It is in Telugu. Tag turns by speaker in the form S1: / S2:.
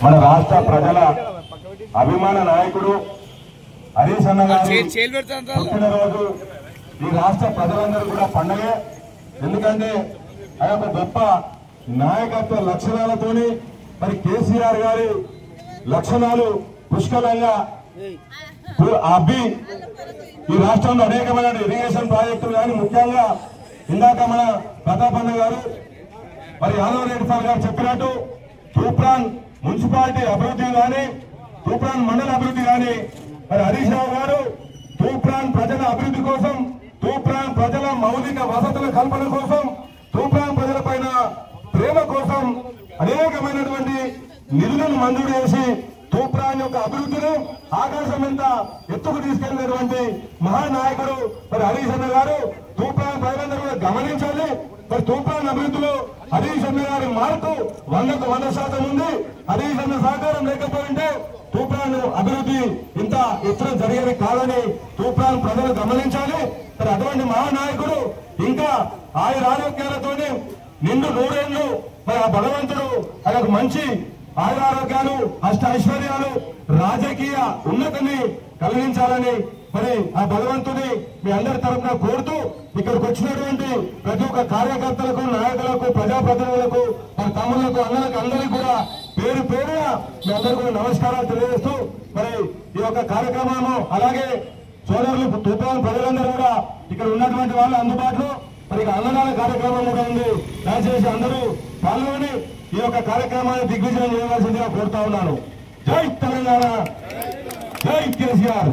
S1: మన రాష్ట్ర ప్రజల అభిమాన నాయకుడు హరీష్ అన్న గారి పుట్టినరోజు ఈ రాష్ట్ర ప్రజలందరూ కూడా పండగే. ఎందుకంటే ఆ యొక్క గొప్ప నాయకత్వ లక్షణాలతోని మరి కేసీఆర్ గారి లక్షణాలు పుష్కలంగా అబ్బి ఈ రాష్ట్రంలో అనేకమైన ఇరిగేషన్ ప్రాజెక్టులు కానీ ముఖ్యంగా ఇందాక మన ప్రతాపన్న గారు మరి యాదవ్ రెడ్డి సార్ గారు చెప్పినట్టు తూప్రాన్ మున్సిపాలిటీ అభివృద్ధి కానీ తూప్రాన్ మండల అభివృద్ధి కానీ మరి హరీష్ రావు గారు తూప్రాన్ ప్రజల అభివృద్ధి కోసం తూప్రాన్ ప్రజల మౌలిక వసతుల కల్పన కోసం తూప్రాన్ ప్రజల పైన ప్రేమ కోసం అనేకమైనటువంటి నిధులను మంజూరు చేసి తూప్రాన్ యొక్క అభివృద్ధిని ఆకాశం ఎంత ఎత్తుకు తీసుకెళ్లినటువంటి మహానాయకుడు మరి హరీష్ అన్న గారు తూప్రాన్ ప్రజలందరూ కూడా గమనించాలి. మరి తూప్రాన్ అభివృద్ధిలో హరీష్ అన్న గారి మార్పు 100% ఉంది. హరీష్ అన్న సహకారం లేకపోయింటే తూప్రాన్ అభివృద్ధి ఇంత ఎత్తున జరిగేది కాదని తూప్రాన్ ప్రజలు గమనించాలి. మరి అటువంటి మహానాయకుడు ఇంకా ఆయురారోగ్యాలతోనే నిండు నూరేళ్లు మరి ఆ భగవంతుడు ఆయనకు మంచి ఆయురారోగ్యాలు అష్ట ఐశ్వర్యాలు రాజకీయ ఉన్నతిని కలిగించాలని మరి ఆ భగవంతుని మీ అందరి తరఫున కోరుతూ ఇక్కడికి వచ్చినటువంటి ప్రతి ఒక్క కార్యకర్తలకు నాయకులకు ప్రజాప్రతినిధులకు మన తమ్ముళ్లకు అన్నలకు అందరికీ కూడా పేరు పేరున మీ అందరికీ కూడా నమస్కారాలు తెలియజేస్తూ మరి ఈ యొక్క కార్యక్రమము అలాగే సోదరులు తూప్రాన్ ప్రజలందరూ కూడా ఇక్కడ ఉన్నటువంటి వాళ్ళు అందుబాటులో మరి అన్నదాన కార్యక్రమం కూడా ఉంది. దయచేసి అందరూ పాల్గొని ఈ యొక్క కార్యక్రమాన్ని దిగ్విజయం చేయవలసిందిగా కోరుతా ఉన్నాను. జై తెలంగాణ, జై కేసీఆర్.